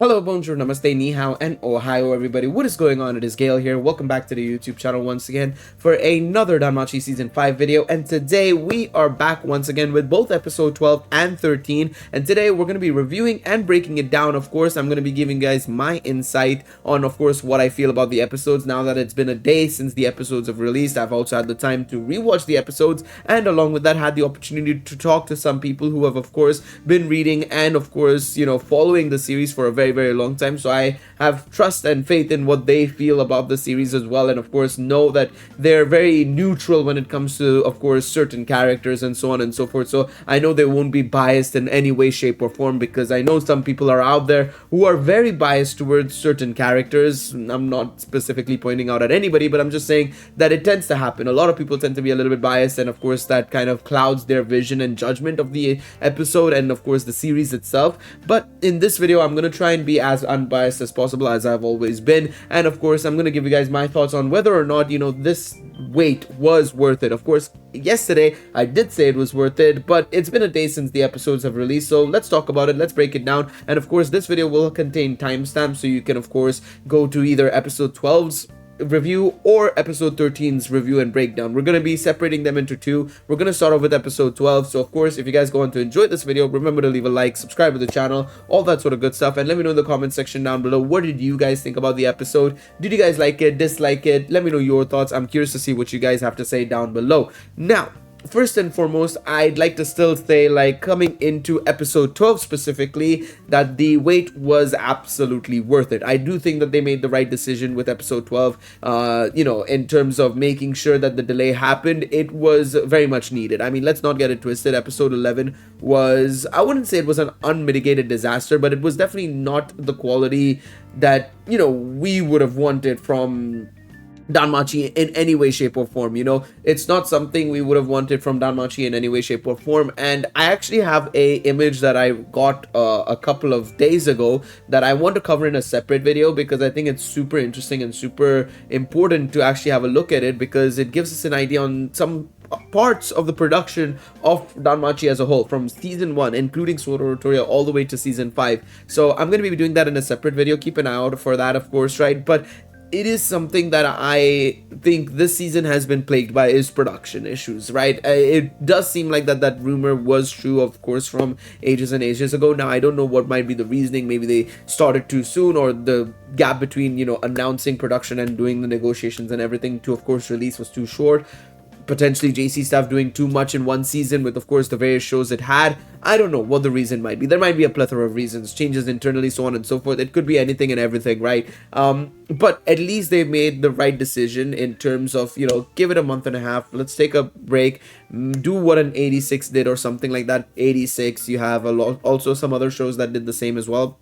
Hello, bonjour, namaste, ni hao, and ohio, everybody. What is going on? It is Gale here. Welcome back to the YouTube channel once again for another Danmachi Season 5 video. And today we are back once again with both episode 12 and 13. And today we're going to be reviewing and breaking it down. Of course, I'm going to be giving you guys my insight on, of course, what I feel about the episodes. Now that it's been a day since the episodes have released, I've also had the time to rewatch the episodes. And along with that, had the opportunity to talk to some people who have, of course, been reading and, of course, following the series for a very long time. So I have trust and faith in what they feel about the series as well, and of course know that they're very neutral when it comes to, of course, certain characters and so on and so forth. So I know they won't be biased in any way, shape, or form, because I know some people are out there who are very biased towards certain characters. I'm not specifically pointing out at anybody, but I'm just saying that it tends to happen. A lot of people tend to be a little bit biased, and of course that kind of clouds their vision and judgment of the episode and of course the series itself. But in this video, I'm going to try and be as unbiased as possible, as I've always been, and of course I'm going to give you guys my thoughts on whether or not this wait was worth it. Of course, yesterday I did say it was worth it, but it's been a day since the episodes have released, so let's talk about it, let's break it down. And of course this video will contain timestamps, so you can of course go to either episode 12's review or episode 13's review and breakdown. We're going to be separating them into two. We're going to start off with episode 12. So of course, if you guys go on to enjoy this video, remember to leave a like, subscribe to the channel, all that sort of good stuff, and let me know in the comment section down below, what did you guys think about the episode? Did you guys like it, dislike it? Let me know your thoughts. I'm curious to see what you guys have to say down below. Now, first and foremost, I'd like to still say, coming into episode 12 specifically, that the wait was absolutely worth it. I do think that they made the right decision with episode 12, in terms of making sure that the delay happened. It was very much needed. I mean, let's not get it twisted. Episode 11 was, I wouldn't say it was an unmitigated disaster, but it was definitely not the quality that, we would have wanted from Danmachi in any way, shape, or form. It's not something we would have wanted from Danmachi in any way, shape, or form. And I actually have a image that I got a couple of days ago that I want to cover in a separate video, because I think it's super interesting and super important to actually have a look at it, because it gives us an idea on some parts of the production of Danmachi as a whole, from season 1 including Sword Oratoria all the way to season 5. So I'm going to be doing that in a separate video. Keep an eye out for that, of course, right? But it is something that I think this season has been plagued by, is production issues, right? It does seem like that rumor was true, of course, from ages and ages ago. Now, I don't know what might be the reasoning. Maybe they started too soon, or the gap between, announcing production and doing the negotiations and everything to, of course, release was too short. Potentially JC staff doing too much in one season with, of course, the various shows it had. I don't know what the reason might be. There might be a plethora of reasons, changes internally, so on and so forth. It could be anything and everything, right? But at least they made the right decision in terms of, give it a month and a half. Let's take a break, do what an 86 did or something like that. 86, you have also some other shows that did the same as well.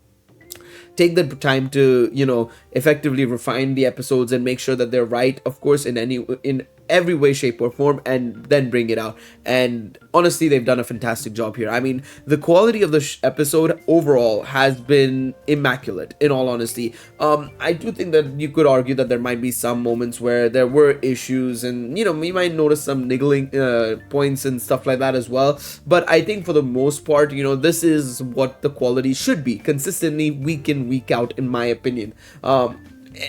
Take the time to, effectively refine the episodes and make sure that they're right, of course, in every way, shape, or form, and then bring it out. And honestly, they've done a fantastic job here. I mean, the quality of the episode overall has been immaculate, in all honesty. I do think that you could argue that there might be some moments where there were issues, and we might notice some niggling points and stuff like that as well. But I think for the most part, this is what the quality should be, consistently, week in, week out, in my opinion.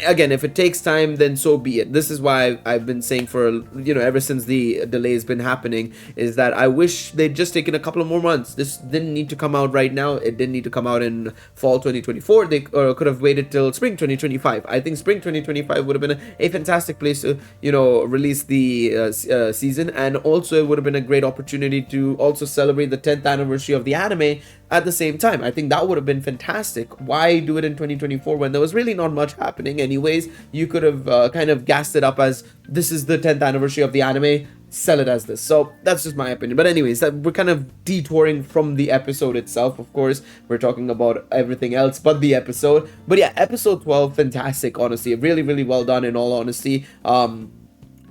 Again, if it takes time, then so be it. This is why I've been saying for, ever since the delay has been happening, is that I wish they'd just taken a couple of more months. This didn't need to come out right now. It didn't need to come out in fall 2024. They could have waited till spring 2025. I think spring 2025 would have been a fantastic place to, release the season. And also it would have been a great opportunity to also celebrate the 10th anniversary of the anime at the same time. I think that would have been fantastic. Why do it in 2024 when there was really not much happening anyways? You could have kind of gassed it up as, this is the 10th anniversary of the anime, sell it as this. So that's just my opinion. But anyways, we're kind of detouring from the episode itself. Of course, we're talking about everything else but the episode. But yeah, episode 12, fantastic, honestly. Really well done, in all honesty.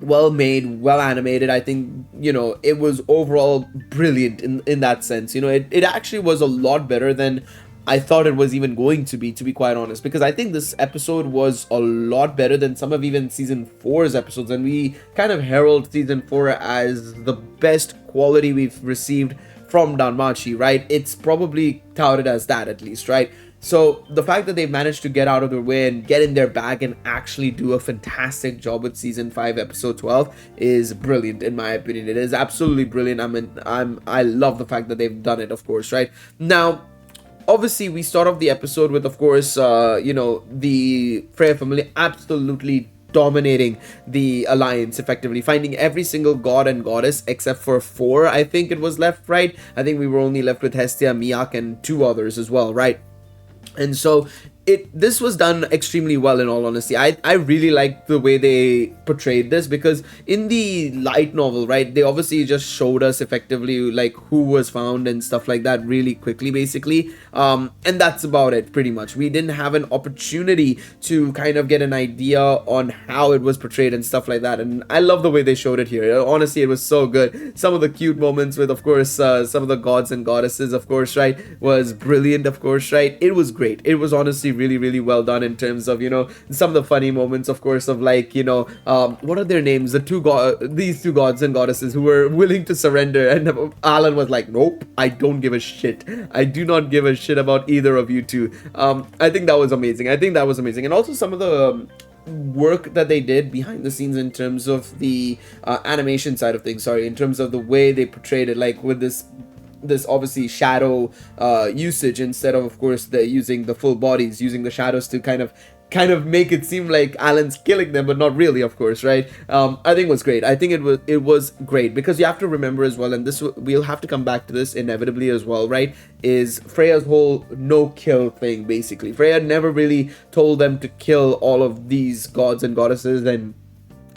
Well made, well animated. I think, it was overall brilliant in that sense. It actually was a lot better than I thought it was even going to be quite honest, because I think this episode was a lot better than some of even season 4's episodes, and we kind of herald season 4 as the best quality we've received from Danmachi, right? It's probably touted as that, at least, right? So the fact that they've managed to get out of their way and get in their bag and actually do a fantastic job with season 5 episode 12 is brilliant, in my opinion. It is absolutely brilliant. I love the fact that they've done it, of course, right? Now, obviously, we start off the episode with, of course, the Freya family absolutely dominating the alliance, effectively finding every single god and goddess except for 4, I think it was left, right? I think we were only left with Hestia, Miak, and 2 others as well, right? And so this was done extremely well, in all honesty. I really like the way they portrayed this, because in the light novel, right, they obviously just showed us effectively like who was found and stuff like that really quickly, basically, and that's about it pretty much. We didn't have an opportunity to kind of get an idea on how it was portrayed and stuff like that, and I love the way they showed it here. Honestly, it was so good. Some of the cute moments with, of course, some of the gods and goddesses, of course, right, was brilliant, of course, right. It was great. It was honestly really well done in terms of, you know, some of the funny moments, of course, of like, you know, what are their names, these 2 gods and goddesses who were willing to surrender, and Alan was like, nope, I don't give a shit. I do not give a shit about either of you two. I think that was amazing. And also some of the work that they did behind the scenes in terms of the animation side of things, in terms of the way they portrayed it, like with this obviously shadow usage, instead of course using the full bodies, using the shadows to kind of make it seem like Alan's killing them, but not really, of course, right? I think it was great. I think it was great, because you have to remember as well, and this we'll have to come back to this inevitably as well, right, is Freya's whole no kill thing. Basically, Freya never really told them to kill all of these gods and goddesses and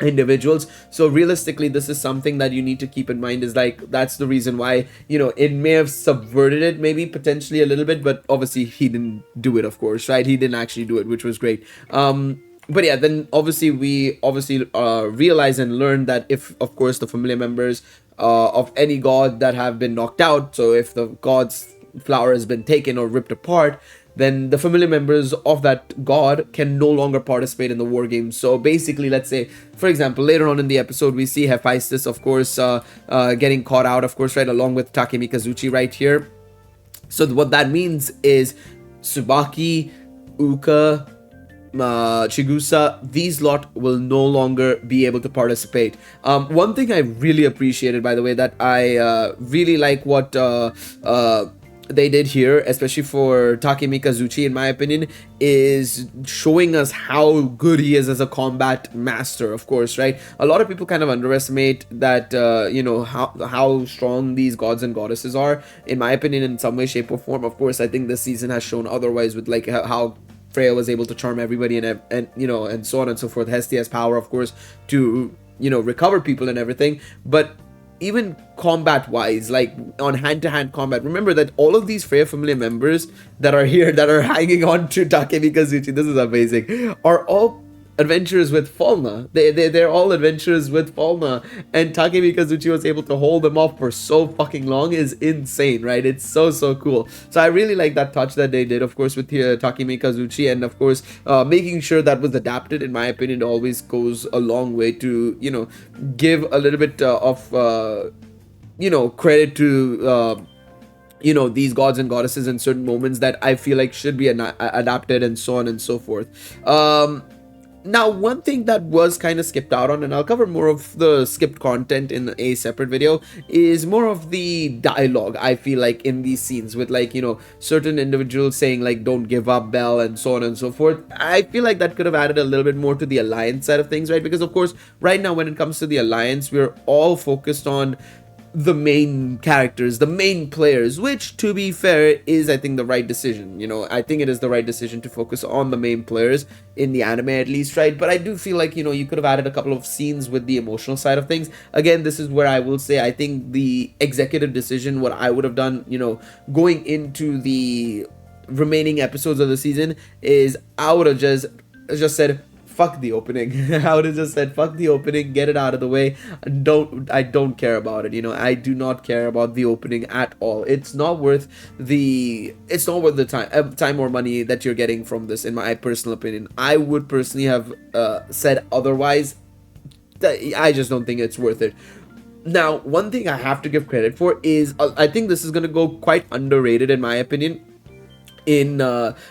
individuals. So realistically, this is something that you need to keep in mind, is like, that's the reason why, you know, it may have subverted it maybe potentially a little bit, but obviously he didn't do it, of course, right? He didn't actually do it, which was great. But yeah, then obviously we realize and learn that if, of course, the familiar members of any god that have been knocked out, so if the god's flower has been taken or ripped apart, then the familiar members of that god can no longer participate in the war game. So basically, let's say, for example, later on in the episode, we see Hephaestus, of course, getting caught out, of course, right, along with Takemi Kazuchi right here. So what that means is Tsubaki, Uka, Chigusa, these lot will no longer be able to participate. One thing I really appreciated, by the way, that I really like what they did here, especially for Takemi Kazuchi, in my opinion, is showing us how good he is as a combat master, of course, right? A lot of people kind of underestimate that, you know, how strong these gods and goddesses are, in my opinion, in some way, shape, or form. Of course, I think this season has shown otherwise, with like how Freya was able to charm everybody and you know, and so on and so forth. Hestia has power, of course, to, you know, recover people and everything, but even combat wise, like on hand-to-hand combat, remember that all of these Freya family members that are here, that are hanging on to Takemi Kazuchi, this is amazing, are all adventurers with Falna. They're all adventurers with Falna, and Takemi Kazuchi was able to hold them off for so fucking long is insane, right? It's so cool. So I really like that touch that they did, of course, with Takemi Kazuchi, and of course making sure that was adapted, in my opinion, always goes a long way to, you know, give a little bit of you know, credit to you know, these gods and goddesses in certain moments that I feel like should be adapted, and so on and so forth. Now, one thing that was kind of skipped out on, and I'll cover more of the skipped content in a separate video, is more of the dialogue, I feel like, in these scenes, with like, you know, certain individuals saying like, don't give up, Belle, and so on and so forth. I feel like that could have added a little bit more to the alliance side of things, right? Because of course, right now, when it comes to the alliance, we're all focused on the main characters, the main players, which, to be fair, is, I think, the right decision. You know, I think it is the right decision to focus on the main players in the anime, at least, right? But I do feel like, you know, you could have added a couple of scenes with the emotional side of things. Again, this is where I will say, I think the executive decision, what I would have done, you know, going into the remaining episodes of the season, is I would have just said, fuck the opening. I would have just said, fuck the opening, get it out of the way. I don't care about it. You know, I do not care about the opening at all. It's not worth the time or money that you're getting from this, in my personal opinion. I would personally have said otherwise. I just don't think it's worth it. Now, one thing I have to give credit for is, I think this is going to go quite underrated, in my opinion, in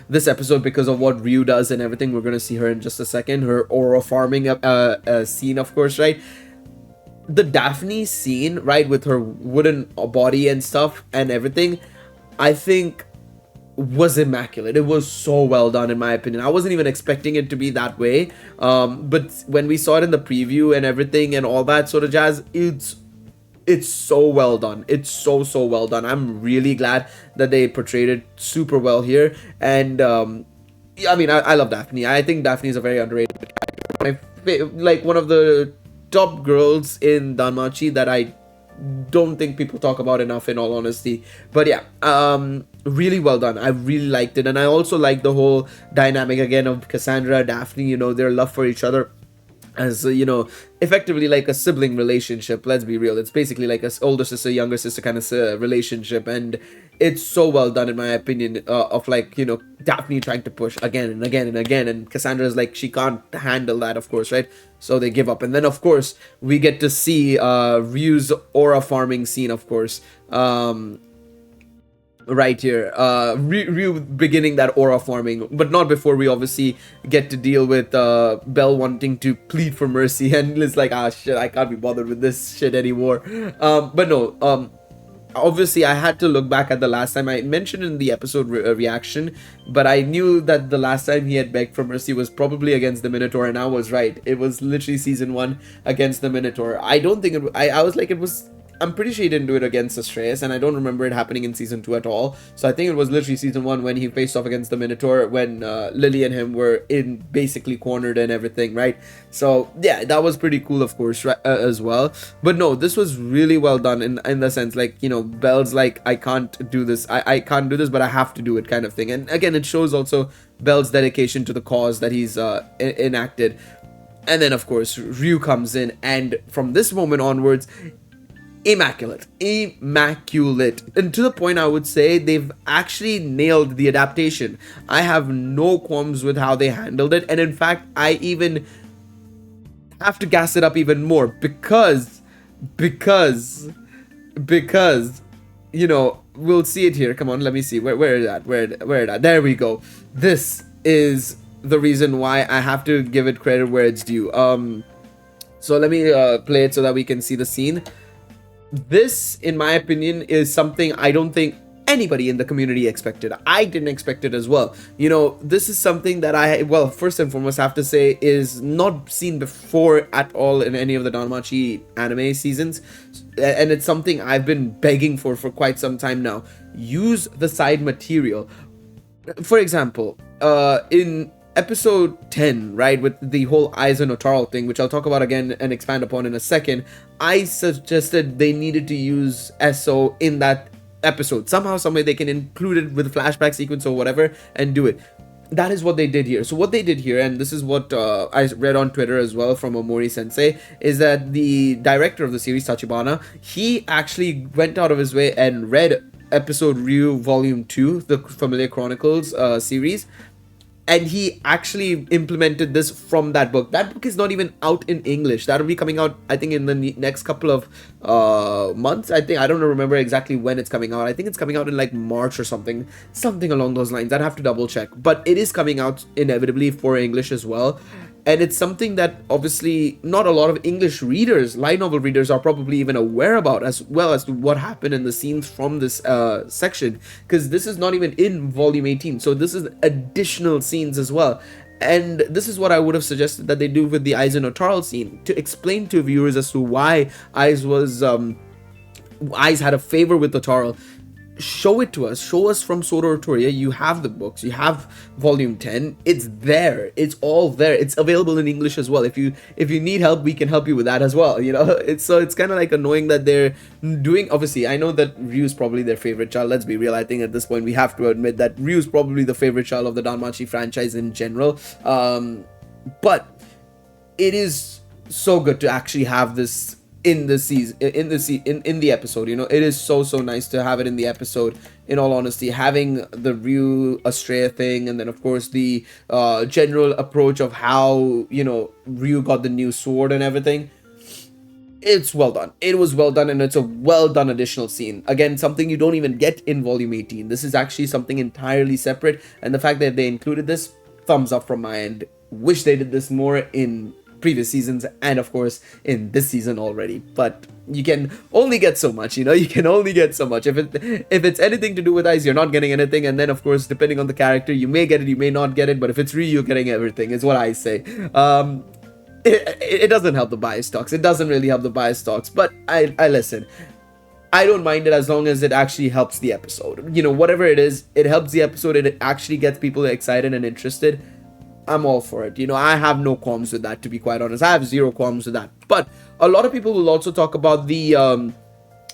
this episode because of what Ryu does and everything. We're gonna see her in just a second. Her aura farming scene, of course, right? The Daphne scene, right, with her wooden body and stuff and everything, I think was immaculate. It was so well done, in my opinion. I wasn't even expecting it to be that way. But when we saw it in the preview and everything and all that sort of jazz, it's so well done. It's so well done. I'm really glad that they portrayed it super well here. And I mean, I love Daphne. I think Daphne is a very underrated character. Like one of the top girls in Danmachi that I don't think people talk about enough, in all honesty. But yeah, really well done. I really liked it. And I also like the whole dynamic again of Cassandra, Daphne, you know, their love for each other as you know, effectively like a sibling relationship. Let's be real, it's basically like a older sister younger sister kind of relationship, and it's so well done, in my opinion, of like, you know, Daphne trying to push again and again and again, and Cassandra's like, she can't handle that, of course, right? So they give up. And then of course we get to see Ryu's aura farming scene, of course, right here, Ryu beginning that aura farming, but not before we obviously get to deal with Belle wanting to plead for mercy, and it's like, ah shit, I can't be bothered with this shit anymore. But no, obviously I had to look back at the last time. I mentioned in the episode reaction, but I knew that the last time he had begged for mercy was probably against the Minotaur, and I was right. It was literally season 1 against the Minotaur. I don't think I was like, it was, I'm pretty sure he didn't do it against Astreus, and I don't remember it happening in season 2 at all. So I think it was literally season 1 when he faced off against the Minotaur, when Lily and him were in basically cornered and everything, right? So yeah, that was pretty cool, of course, as well. But no, this was really well done in the sense, like, you know, Belle's like, I can't do this, I can't do this, but I have to do it, kind of thing. And again, it shows also Belle's dedication to the cause that he's enacted. And then of course Ryu comes in, and from this moment onwards, immaculate, and to the point I would say they've actually nailed the adaptation. I have no qualms with how they handled it, and in fact I even have to gas it up even more because you know, we'll see it here. Come on, let me see, where is that, where there we go. This is the reason why I have to give it credit where it's due. So let me play it so that we can see the scene. This, in my opinion, is something I don't think anybody in the community expected. I didn't expect it as well. You know, this is something that I, well, first and foremost have to say is not seen before at all in any of the Danmachi anime seasons. And it's something I've been begging for quite some time now. Use the side material. For example, in episode 10, right, with the whole Aizen Otaral thing, which I'll talk about again and expand upon in a second, I suggested they needed to use SO in that episode. Somehow, someway they can include it with a flashback sequence or whatever and do it. That is what they did here. So what they did here, and this is what I read on Twitter as well from Omori Sensei, is that the director of the series, Tachibana, he actually went out of his way and read episode Ryu Volume 2, the Familiar Chronicles series, and he actually implemented this from that book. That book is not even out in English. That'll be coming out, I think, in the next couple of months. I don't remember exactly when it's coming out. I think it's coming out in like March or something along those lines. I'd have to double check, but it is coming out inevitably for English as well. And it's something that obviously not a lot of English readers, light novel readers, are probably even aware about, as well as to what happened in the scenes from this section, because this is not even in volume 18, so this is additional scenes as well. And this is what I would have suggested that they do with the Aizen Otaral scene, to explain to viewers as to why Aiz had a favor with Otaral. Show it to us. Show us from Sword Art Toria. You have the books. You have volume 10. It's there. It's all there. It's available in English as well. If you need help, we can help you with that as well. You know, it's kind of like annoying that they're doing. Obviously, I know that Ryu's probably their favorite child. Let's be real. I think at this point we have to admit that Ryu's probably the favorite child of the Danmachi franchise in general. But it is so good to actually have this in the season, in the episode. You know, it is so nice to have it in the episode, in all honesty, having the Ryu Astrea thing, and then of course the general approach of how, you know, Ryu got the new sword and everything. It's well done. It was well done, and it's a well done additional scene. Again, something you don't even get in volume 18. This is actually something entirely separate, and the fact that they included this, thumbs up from my end. Wish they did this more in previous seasons, and of course in this season already, but you can only get so much, you know. You can only get so much. If it's anything to do with Ice, you're not getting anything, and then of course depending on the character, you may get it, you may not get it, but if it's Ryu, you're getting everything, is what I say. It doesn't help the bias talks. It doesn't really help the bias talks, but I listen. I don't mind it as long as it actually helps the episode. You know, whatever it is, it helps the episode. It actually gets people excited and interested. I'm all for it. You know, I have no qualms with that, to be quite honest. I have zero qualms with that. But a lot of people will also talk about the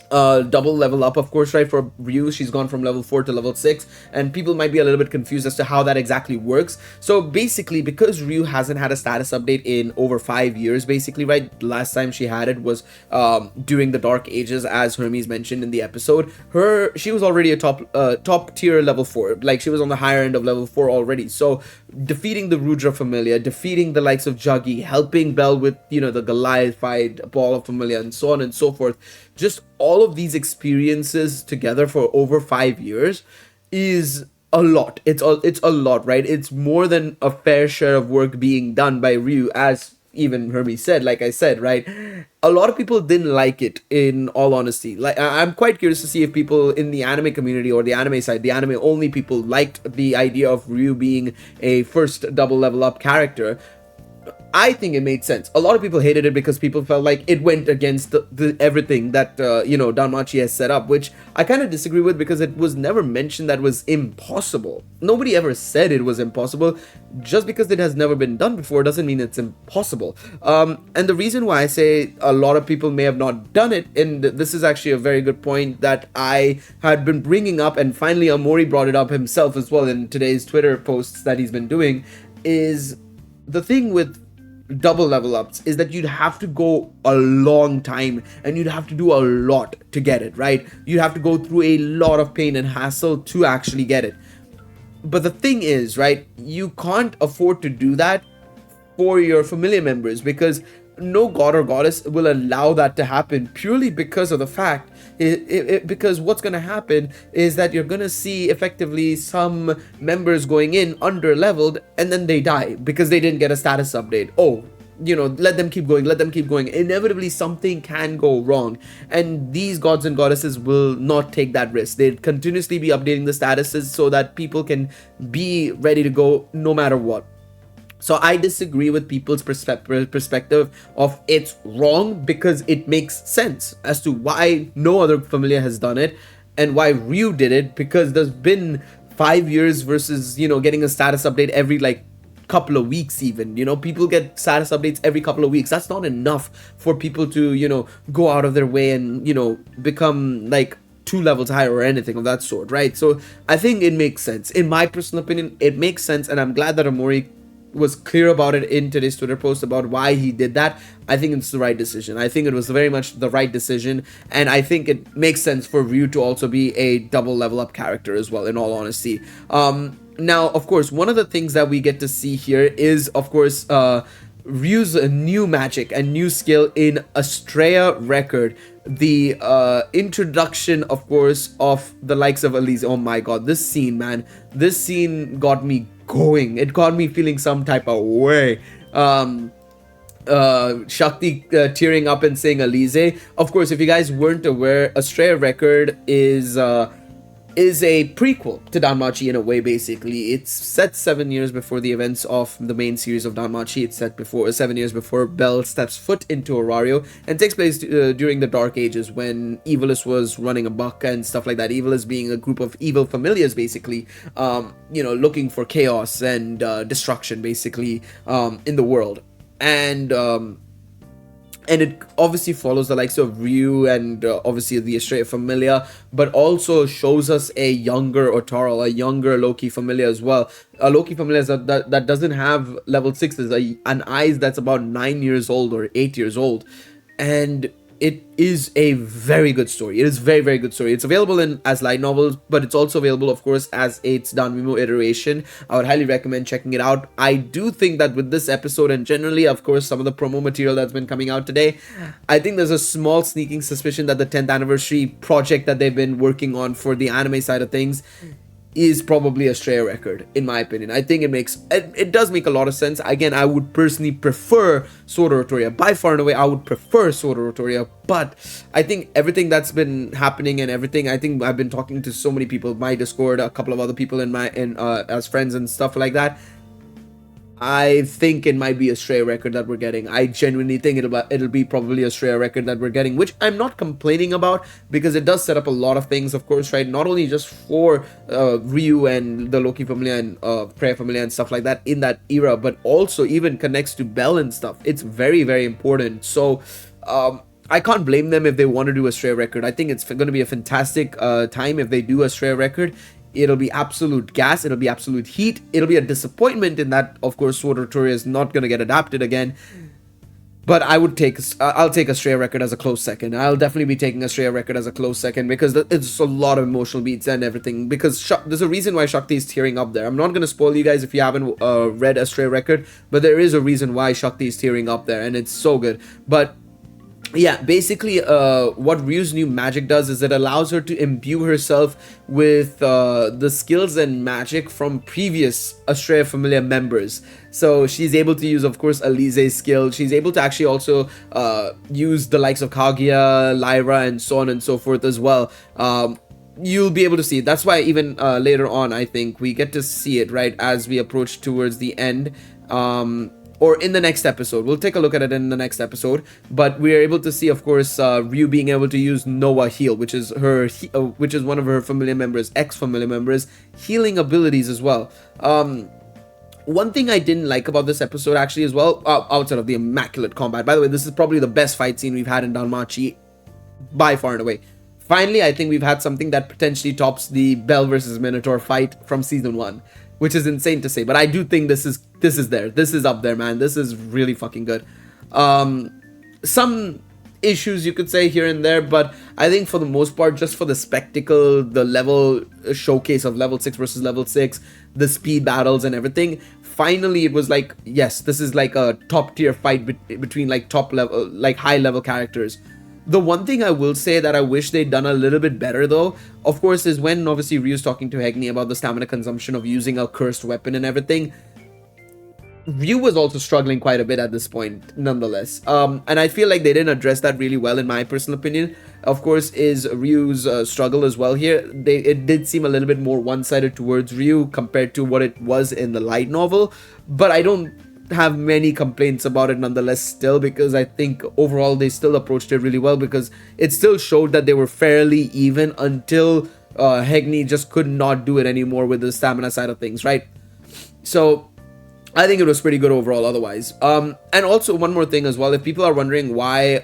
double level up, of course, right? For Ryu, she's gone from level 4 to level 6, and people might be a little bit confused as to how that exactly works. So basically, because Ryu hasn't had a status update in over 5 years, basically, right? Last time she had it was during the Dark Ages, as Hermes mentioned in the episode. She was already a top tier level 4, like she was on the higher end of level 4 already. So defeating the Rudra Familia, defeating the likes of Juggy, helping Bell with, you know, the Goliath fight, Ball of Familia, and so on and so forth. Just all of these experiences together for over 5 years is a lot. It's a lot, right? It's more than a fair share of work being done by Ryu, as even Hermes said, like I said, right? A lot of people didn't like it, in all honesty. Like, I'm quite curious to see if people in the anime community or the anime side, the anime only people, liked the idea of Ryu being a first double level up character. I think it made sense. A lot of people hated it because people felt like it went against everything that, you know, Danmachi has set up, which I kind of disagree with, because it was never mentioned that it was impossible. Nobody ever said it was impossible. Just because it has never been done before doesn't mean it's impossible. And the reason why I say a lot of people may have not done it, and this is actually a very good point that I had been bringing up, and finally Amori brought it up himself as well in today's Twitter posts that he's been doing, is the thing with double level ups is that you'd have to go a long time, and you'd have to do a lot to get it, right? You have to go through a lot of pain and hassle to actually get it. But the thing is, right, you can't afford to do that for your familiar members, because no god or goddess will allow that to happen, purely because of the fact because what's going to happen is that you're going to see effectively some members going in under leveled, and then they die because they didn't get a status update. Oh, you know, let them keep going, let them keep going. Inevitably something can go wrong, and these gods and goddesses will not take that risk. They'll continuously be updating the statuses so that people can be ready to go no matter what. So I disagree with people's perspective of it's wrong, because it makes sense as to why no other familiar has done it and why Ryu did it, because there's been 5 years versus, you know, getting a status update every like couple of weeks even. You know, people get status updates every couple of weeks. That's not enough for people to, you know, go out of their way and, you know, become like 2 levels higher or anything of that sort, right? So I think it makes sense. In my personal opinion, it makes sense, and I'm glad that Amori was clear about it in today's Twitter post about why he did that. I think it's the right decision. I think it was very much the right decision, and I think it makes sense for Ryu to also be a double level up character as well, in all honesty. Now, of course, one of the things that we get to see here is, of course, Ryu's new magic and new skill in Astrea Record. The introduction, of course, of the likes of Elise. Oh my god, this scene, man. This scene got me going. It got me feeling some type of way. Shakti tearing up and saying Elise. Of course, if you guys weren't aware, Astrea Record is a prequel to Danmachi in a way, basically. It's set 7 years before the events of the main series of Danmachi. It's set before 7 years before Bell steps foot into Orario, and takes place during the Dark Ages, when Evilus was running amok and stuff like that. Evilus being a group of evil familiars, basically, you know, looking for chaos and destruction, basically, in the world. And it obviously follows the likes of Ryu and obviously the Astrea Familia, but also shows us a younger Otaral, a younger Loki Familia as well. A Loki Familia that doesn't have level 6s, an eyes that's about 9 years old or 8 years old. And it is a very good story. It is very, very good story. It's available in as light novels, but it's also available, of course, as its Danmachi iteration. I would highly recommend checking it out. I do think that with this episode, and generally, of course, some of the promo material that's been coming out today, I think there's a small sneaking suspicion that the 10th anniversary project that they've been working on for the anime side of things is probably a stray record, in my opinion. I think it does make a lot of sense. Again, I would personally prefer Sword Art Rotoria. By far and away, I would prefer Sword Art Rotoria, but I think everything that's been happening and everything, I think I've been talking to so many people, my Discord, a couple of other people as friends and stuff like that. I think it might be a stray record that we're getting. I genuinely think it'll be probably a stray record that we're getting, which I'm not complaining about, because it does set up a lot of things, of course, right? Not only just for Ryu and the Loki family and Freya family and stuff like that in that era, but also even connects to Bell and stuff. It's very, very important. So I can't blame them if they want to do a stray record. I think it's going to be a fantastic time if they do a stray record. It'll be absolute gas. It'll be absolute heat. It'll be a disappointment in that, of course, Sword Art Rotoria is not going to get adapted again. But I'll take a stray record as a close second. I'll definitely be taking a stray record as a close second, because it's a lot of emotional beats and everything. Because there's a reason why Shakti is tearing up there. I'm not going to spoil you guys if you haven't read a stray record, but there is a reason why Shakti is tearing up there, and it's so good. But yeah, basically what Ryu's new magic does is it allows her to imbue herself with the skills and magic from previous Astrea Familia members. So she's able to use, of course, Alize's skill. She's able to actually also use the likes of Kaguya, Lyra, and so on and so forth as well. You'll be able to see it. That's why even later on, I think we get to see it, right, as we approach towards the end. Or in the next episode. We'll take a look at it in the next episode. But we are able to see, of course, Ryu being able to use Noah Heal, which is one of her familiar members, ex-familiar members, healing abilities as well. One thing I didn't like about this episode actually as well, outside of the immaculate combat. By the way, this is probably the best fight scene we've had in Danmachi by far and away. Finally, I think we've had something that potentially tops the Bell versus Minotaur fight from season 1. Which is insane to say, but I do think this is there. This is up there, man. This is really fucking good. Some issues you could say here and there, but I think for the most part, just for the spectacle, the level showcase of level 6 versus level 6, the speed battles and everything, finally it was like, yes, this is like a top tier fight between like top level, like high level characters. The one thing I will say that I wish they'd done a little bit better though, of course, is when obviously Ryu's talking to Hegni about the stamina consumption of using a cursed weapon and everything. Ryu was also struggling quite a bit at this point, nonetheless. And I feel like they didn't address that really well, in my personal opinion. Of course, is Ryu's struggle as well here. It did seem a little bit more one-sided towards Ryu compared to what it was in the light novel. But I don't have many complaints about it nonetheless still, because I think overall they still approached it really well, because it still showed that they were fairly even until Hegni just could not do it anymore with the stamina side of things, right? So I think it was pretty good overall otherwise. And also one more thing as well, if people are wondering why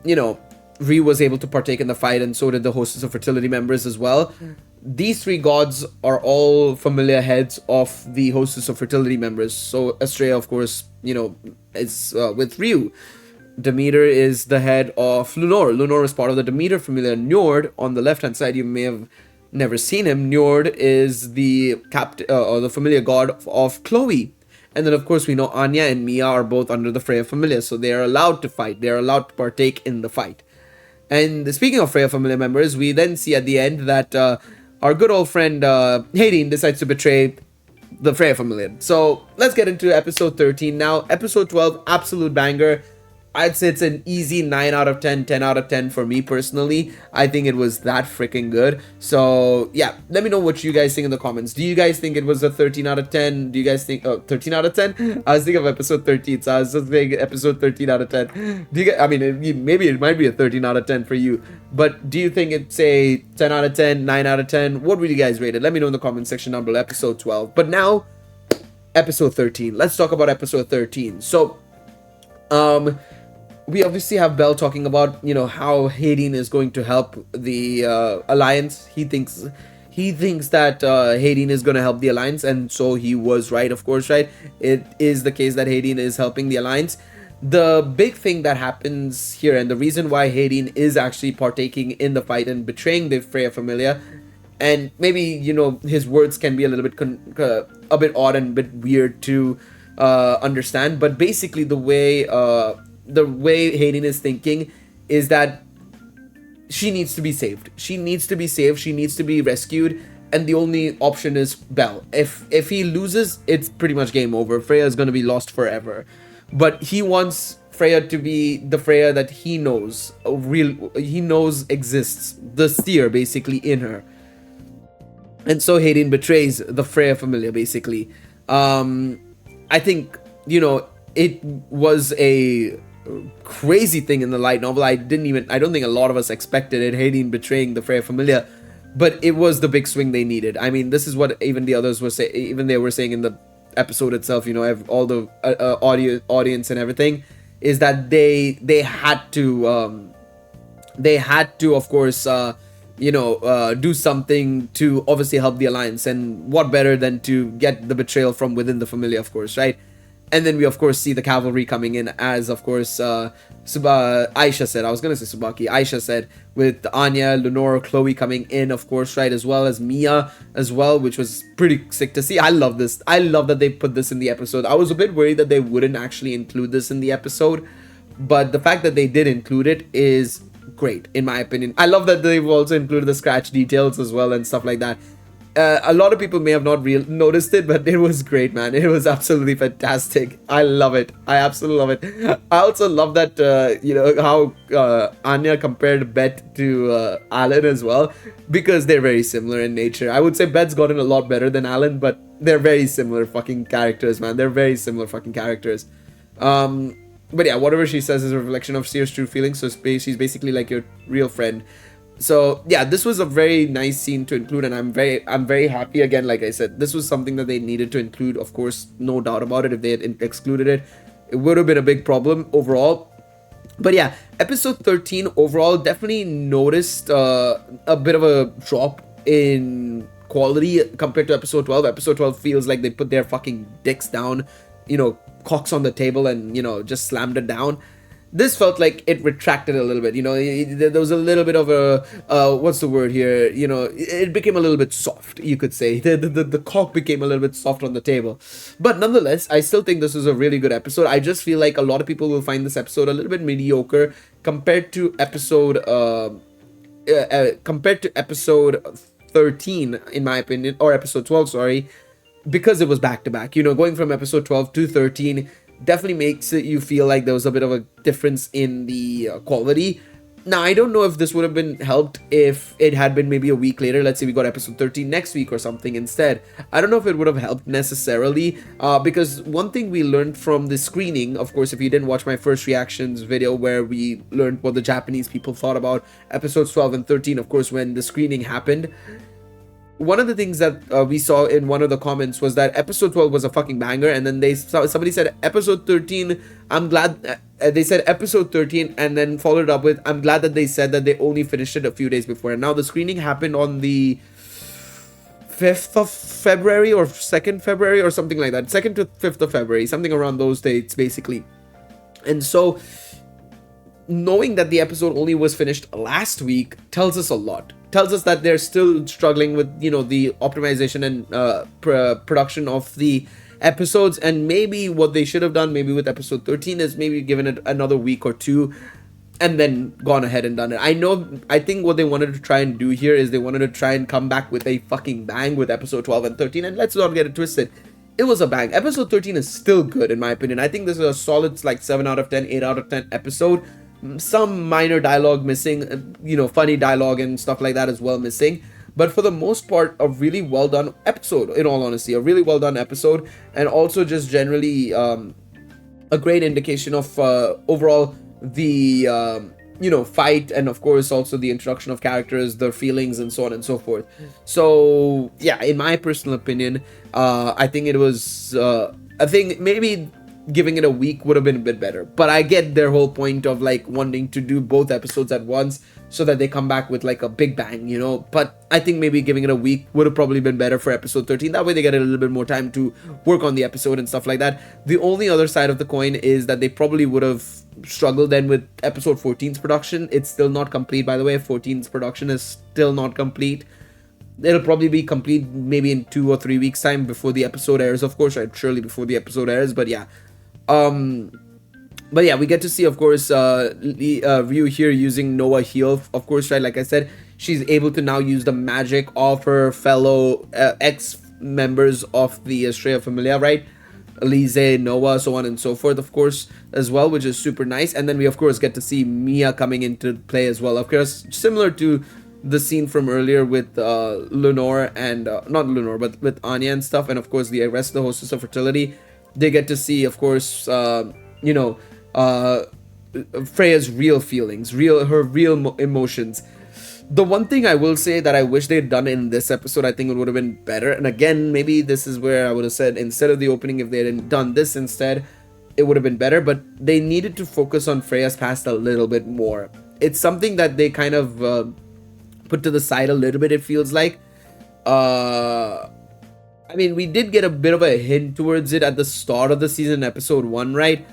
you know, Ryu was able to partake in the fight, and so did the Hostess of Fertility members as well. These three gods are all familiar heads of the Hostess of Fertility members. So Astrea, of course, you know, is with Ryu. Demeter is the head of Lunor. Lunor is part of the Demeter familiar. Njord, on the left-hand side, you may have never seen him. Njord is the or the familiar god of Chloe. And then, of course, we know Anya and Mia are both under the Freya familiar, so they are allowed to fight. They are allowed to partake in the fight. And speaking of Freya familiar members, we then see at the end that our good old friend Hayden decides to betray the Freya familiar. So let's get into episode 13 now. Episode 12, absolute banger. I'd say it's an easy 9 out of 10, 10 out of 10 for me personally. I think it was that freaking good. So yeah, let me know what you guys think in the comments. Do you guys think it was a 13 out of 10? Do you guys think 13 out of 10? I was thinking of episode 13, so I was just thinking episode 13 out of 10. Do you guys, I mean, maybe it might be a 13 out of 10 for you, but do you think it's a 10 out of 10, 9 out of 10? What would you guys rate it? Let me know in the comment section down below. Episode 12. But now, episode 13. Let's talk about episode 13. So, we obviously have Bell talking about, you know, how Hayden is going to help the Alliance. He thinks that Hayden is going to help the Alliance, and so he was right, of course, right? It is the case that Hayden is helping the Alliance. the big thing that happens here, and the reason why Hayden is actually partaking in the fight and betraying the Freya Familia, and maybe, you know, his words can be a little bit a bit odd and a bit weird to understand, but basically the way Hayden is thinking is that she needs to be saved. She needs to be saved. She needs to be rescued. And the only option is Belle. If he loses, it's pretty much game over. Freya is going to be lost forever. But he wants Freya to be the Freya that he knows, exists. The seer, basically, in her. And so Hayden betrays the Freya Familia, basically. I think, you know, it was a crazy thing in the light novel. I don't think a lot of us expected it, Hayden betraying the Freya Familia. But it was the big swing they needed. I mean, this is what even the others were saying, even they were saying in the episode itself, you know, all the audience and everything, is that they had to, of course, do something to obviously help the alliance. And what better than to get the betrayal from within the Familia, of course, right? And then we, of course, see the cavalry coming in as, of course, Aisha said. I was going to say Subaki. Aisha said, with Anya, Lenore, Chloe coming in, of course, right? As well as Mia as well, which was pretty sick to see. I love this. I love that they put this in the episode. I was a bit worried that they wouldn't actually include this in the episode. But the fact that they did include it is great, in my opinion. I love that they've also included the scratch details as well and stuff like that. A lot of people may have not noticed it, but it was great, man. It was absolutely fantastic. I love it. I absolutely love it. I also love that, how Anya compared Bet to Alan as well, because they're very similar in nature. I would say Bet's gotten a lot better than Alan, but they're very similar fucking characters, man. They're very similar fucking characters. But yeah, whatever she says is a reflection of Seer's true feelings, so she's basically like your real friend. So yeah, this was a very nice scene to include, and I'm very happy. Again, like I said, this was something that they needed to include, of course, no doubt about it. If they had excluded it, it would have been a big problem overall. But yeah, episode 13 overall definitely noticed a bit of a drop in quality compared to episode 12. Episode 12 feels like they put their fucking dicks down, you know, cocks on the table, and, you know, just slammed it down. This felt like it retracted a little bit, you know, there was a little bit of a, what's the word here, you know, it became a little bit soft, you could say. The cock became a little bit soft on the table. But nonetheless, I still think this was a really good episode. I just feel like a lot of people will find this episode a little bit mediocre compared to episode 13, in my opinion, or episode 12, sorry, because it was back-to-back. You know, going from episode 12 to 13 definitely makes you feel like there was a bit of a difference in the quality. Now, I don't know if this would have been helped if it had been maybe a week later. Let's say we got episode 13 next week or something instead. I don't know if it would have helped necessarily, because one thing we learned from the screening, of course, if you didn't watch my first reactions video where we learned what the Japanese people thought about episodes 12 and 13, of course, when the screening happened, one of the things that we saw in one of the comments was that episode 12 was a fucking banger, and then somebody said episode 13, I'm glad, they said episode 13, and then followed up with, I'm glad that they said that they only finished it a few days before. And now the screening happened on the 5th of February or 2nd February or something like that, 2nd to 5th of February, something around those dates basically. And so knowing that the episode only was finished last week tells us a lot. Tells us that they're still struggling with, you know, the optimization and production of the episodes, and maybe what they should have done maybe with episode 13 is maybe given it another week or two and then gone ahead and done it. I think what they wanted to try and do here is they wanted to try and come back with a fucking bang with episode 12 and 13, and let's not get it twisted, it was a bang. Episode 13 is still good in my opinion. I think this is a solid like 7 out of 10, 8 out of 10 episode. Some minor dialogue missing, you know, funny dialogue and stuff like that as well missing, but for the most part a really well done episode, in all honesty, a really well done episode, and also just generally a great indication of overall the fight, and of course also the introduction of characters, their feelings, and so on and so forth. So yeah, in my personal opinion, I think it was I think maybe giving it a week would have been a bit better. But I get their whole point of like wanting to do both episodes at once so that they come back with like a big bang, you know. But I think maybe giving it a week would have probably been better for episode 13. That way they get a little bit more time to work on the episode and stuff like that. The only other side of the coin is that they probably would have struggled then with episode 14's production. It's still not complete, by the way. 14's production is still not complete. It'll probably be complete maybe in 2 or 3 weeks time before the episode airs, of course, right? Surely before the episode airs, but yeah. But yeah, we get to see, of course, Ryu here using Noah heal, of course, right? Like I said, she's able to now use the magic of her fellow ex-members of the Estrella Familia, right? Elise, Noah, so on and so forth, of course, as well, which is super nice. And then we, of course, get to see Mia coming into play as well. Of course, similar to the scene from earlier with Lenore and, not Lenore, but with Anya and stuff. And, of course, the rest of the Hostess of Fertility. They get to see, of course, you know, Freya's real feelings, her real emotions. The one thing I will say that I wish they'd done in this episode, I think it would have been better. And again, maybe this is where I would have said instead of the opening, if they hadn't done this instead, it would have been better. But they needed to focus on Freya's past a little bit more. It's something that they kind of put to the side a little bit, it feels like. I mean, we did get a bit of a hint towards it at the start of the season, episode 1, right?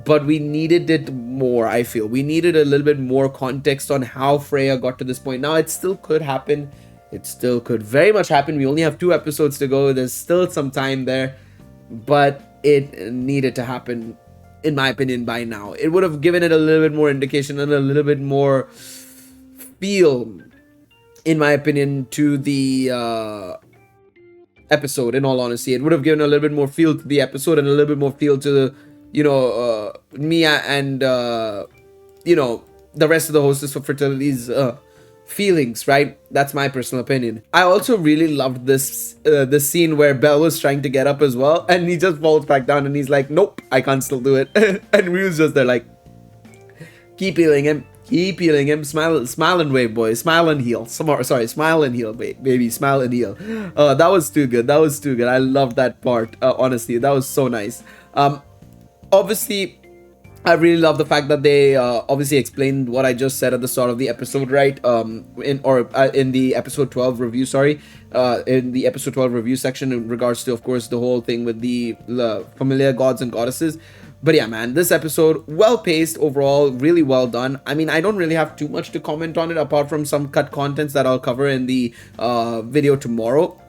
But we needed it more, I feel. We needed a little bit more context on how Freya got to this point. Now, it still could happen. It still could very much happen. We only have 2 episodes to go. There's still some time there. But it needed to happen, in my opinion, by now. It would have given it a little bit more indication and a little bit more feel, in my opinion, to the episode, in all honesty. It would have given a little bit more feel to the episode and a little bit more feel to the, you know, Mia and, you know, the rest of the Hostess of Fertility's feelings, right? That's my personal opinion. I also really loved this scene where Belle was trying to get up as well, and he just falls back down and he's like, nope, I can't still do it. And Ryu's just there like, keep healing him. Keep healing him. Smile and wave, boy. Smile and heal. Sorry, smile and heal, baby. Smile and heal. That was too good. That was too good. I loved that part. Honestly, that was so nice. Obviously, I really love the fact that they obviously explained what I just said at the start of the episode, right? In the episode 12 review, sorry. In the episode 12 review section in regards to, of course, the whole thing with the familiar gods and goddesses. But yeah, man, this episode, well paced overall, really well done. I mean, I don't really have too much to comment on it apart from some cut contents that I'll cover in the video tomorrow.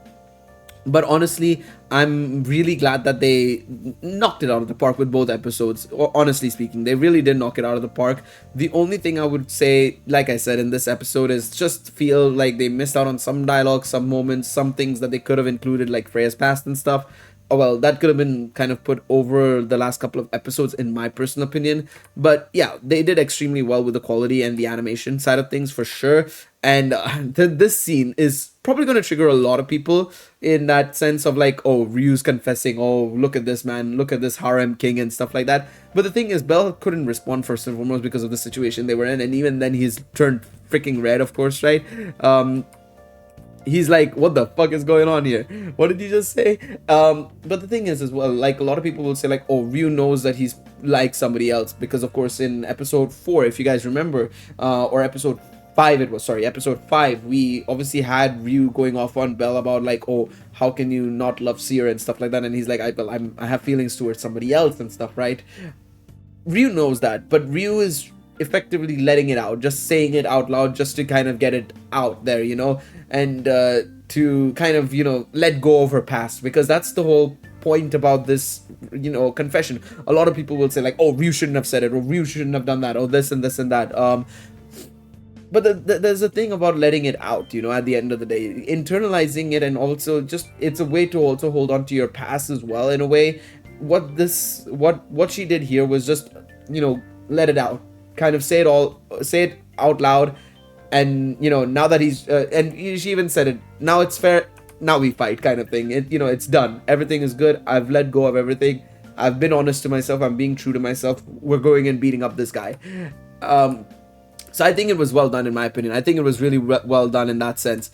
But honestly, I'm really glad that they knocked it out of the park with both episodes. Honestly speaking, they really did knock it out of the park. The only thing I would say, like I said in this episode, is just feel like they missed out on some dialogue, some moments, some things that they could have included, like Freya's past and stuff. Oh, well, that could have been kind of put over the last couple of episodes, in my personal opinion. But yeah, they did extremely well with the quality and the animation side of things for sure. And this scene is probably going to trigger a lot of people in that sense of like, oh, Ryu's confessing, oh, look at this man, look at this harem king and stuff like that. But the thing is, Belle couldn't respond first and foremost because of the situation they were in. And even then, he's turned freaking red, of course, right? He's like, what the fuck is going on here? What did he just say? But the thing is as well, like a lot of people will say like, oh, Ryu knows that he's like somebody else. Because of course in episode 4, if you guys remember, or episode 5 it was, sorry, episode 5, we obviously had Ryu going off on Belle about like, oh, how can you not love Seer and stuff like that. And he's like, I have feelings towards somebody else and stuff, right? Ryu knows that, but Ryu is effectively letting it out, just saying it out loud, just to kind of get it out there, you know, and to kind of, you know, let go of her past, because that's the whole point about this, you know, confession. A lot of people will say like, oh, Ryu shouldn't have said it, or Ryu shouldn't have done that, or this and this and that. But there's a thing about letting it out, you know, at the end of the day, internalizing it, and also just, it's a way to also hold on to your past as well, in a way. What she did here was just, you know, let it out, kind of say it out loud. And, you know, now that he's and she even said it, now it's fair, now we fight, kind of thing. It, you know, it's done, everything is good, I've let go of everything, I've been honest to myself, I'm being true to myself, we're going and beating up this guy. So I think it was well done, in my opinion. I think it was really well done in that sense.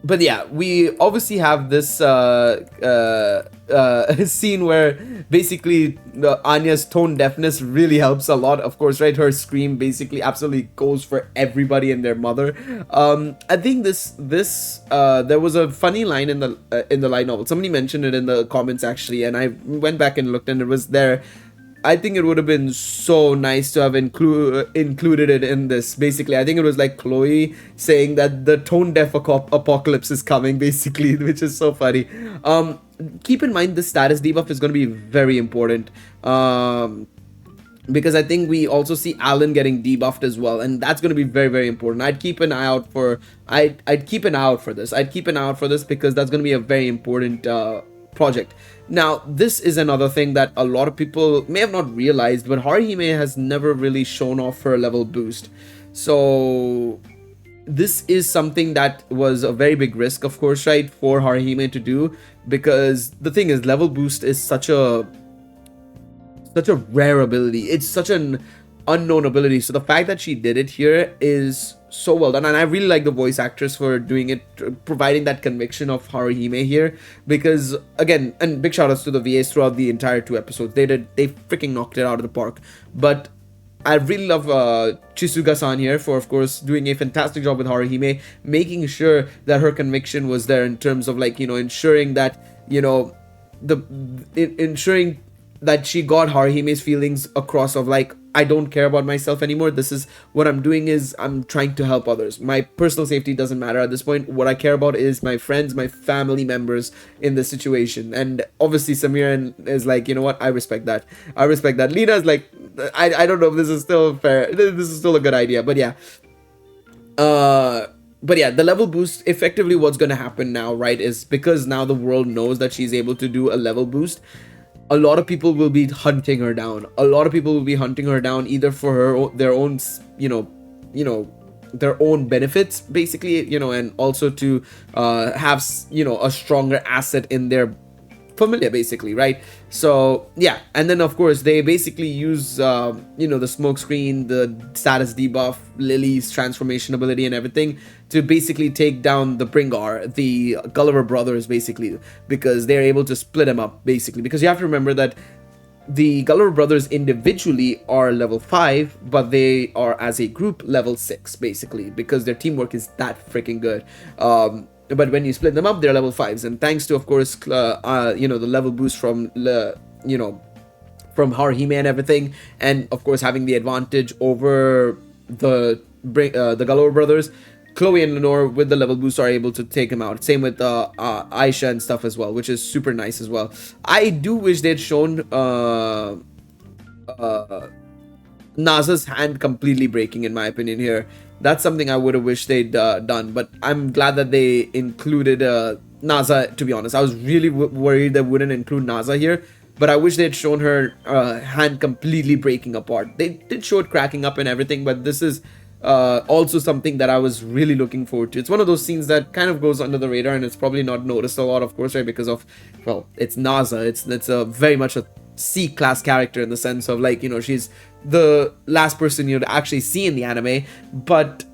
but yeah, we obviously have this scene where basically Anya's tone deafness really helps a lot, of course, right? Her scream basically absolutely goes for everybody and their mother. I think this there was a funny line in the light novel. Somebody mentioned it in the comments actually, and I went back and looked, and it was there. I think it would have been so nice to have included it in this. Basically, I think it was like Chloe saying that the tone deaf apocalypse is coming, basically, which is so funny. Keep in mind the status debuff is going to be very important. Because I think we also see Alan getting debuffed as well, and that's going to be very, very important. I'd keep an eye out for I'd keep an eye out for this. I'd keep an eye out for this because that's going to be a very important project. Now, this is another thing that a lot of people may have not realized, but Haruhime has never really shown off her level boost. So this is something that was a very big risk, of course, right, for Haruhime to do, because the thing is, level boost is such a rare ability. It's such an unknown ability. So the fact that she did it here is so well done, and I really like the voice actress for doing it, providing that conviction of Haruhime here, because again, and big shout outs to the VAs throughout the entire 2 episodes. They freaking knocked it out of the park. But I really love Chisuga-san here for, of course, doing a fantastic job with Haruhime, making sure that her conviction was there in terms of, like, you know, ensuring that, you know, ensuring that she got Haruhime's feelings across of, like, I don't care about myself anymore. This is what I'm doing, is I'm trying to help others. My personal safety doesn't matter at this point. What I care about is my friends, my family members in this situation. And obviously Samira is like, you know what? I respect that. I respect that. Lena is like, I don't know if this is still fair. This is still a good idea. But yeah. But yeah, the level boost, effectively what's going to happen now, right, is because now the world knows that she's able to do a level boost, a lot of people will be hunting her down. A lot of people will be hunting her down either for their own, you know, their own benefits, basically, you know, and also to have, you know, a stronger asset in their familiar, basically, right? So yeah, and then of course they basically use you know, the smoke screen, the status debuff, Lily's transformation ability and everything to basically take down the Bringar, the Gulliver brothers, basically, because they're able to split them up, basically, because you have to remember that the Gulliver brothers individually are level 5, but they are as a group level 6, basically, because their teamwork is that freaking good. But when you split them up, they're level 5s, and thanks to, of course, you know, the level boost from you know, from Haruhime and everything, and of course having the advantage over the Gulliver brothers, Chloe and Lenore with the level boost are able to take him out. Same with Aisha and stuff as well, which is super nice as well. I do wish they'd shown Naza's hand completely breaking, in my opinion here. That's something I would have wished they'd done, but I'm glad that they included Naza, to be honest. I was really worried they wouldn't include Naza here, but I wish they'd shown her hand completely breaking apart. They did show it cracking up and everything, but this is also something that I was really looking forward to. It's one of those scenes that kind of goes under the radar, and it's probably not noticed a lot, of course, right, because of, well, it's Naza. It's a very much a C-class character in the sense of, like, you know, she's the last person you'd actually see in the anime, but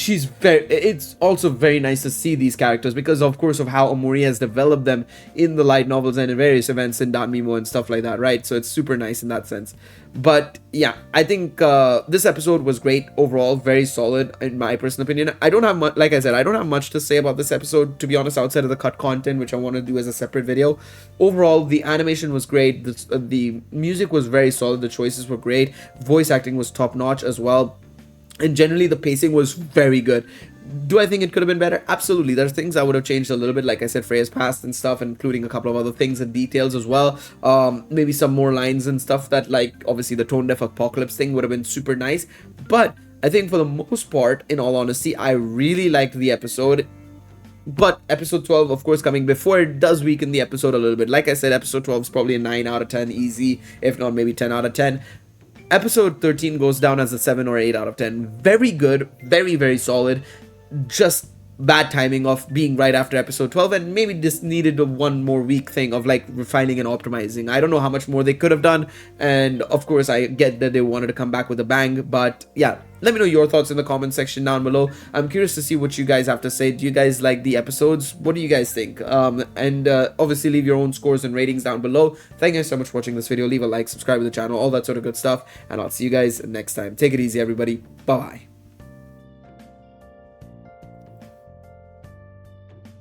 it's also very nice to see these characters because, of course, of how Omori has developed them in the light novels and in various events in Danmimo and stuff like that, right? So it's super nice in that sense. But yeah, I think this episode was great overall, very solid in my personal opinion. I don't have much, like I said, I don't have much to say about this episode, to be honest, outside of the cut content, which I want to do as a separate video. Overall, the animation was great, the music was very solid, the choices were great, voice acting was top notch as well. And generally, the pacing was very good. Do I think it could have been better? Absolutely. There's things I would have changed a little bit, like I said, Freya's past and stuff, including a couple of other things and details as well. Maybe some more lines and stuff that, like, obviously the tone deaf apocalypse thing would have been super nice. But I think for the most part, in all honesty, I really liked the episode. But episode 12, of course, coming before it does weaken the episode a little bit. Like I said, episode 12 is probably a 9 out of 10 easy, if not maybe 10 out of 10. Episode 13 goes down as a 7 or 8 out of 10. Very good, very, very solid. Just bad timing of being right after episode 12, and maybe this needed a one more week thing of like refining and optimizing. I don't know how much more they could have done, and of course I get that they wanted to come back with a bang, but yeah, let me know your thoughts in the comment section down below. I'm curious to see what you guys have to say. Do you guys like the episodes? What do you guys think? And obviously leave your own scores and ratings down below. Thank you guys so much for watching this video. Leave a like, subscribe to the channel, all that sort of good stuff, and I'll see you guys next time. Take it easy, everybody. Bye bye.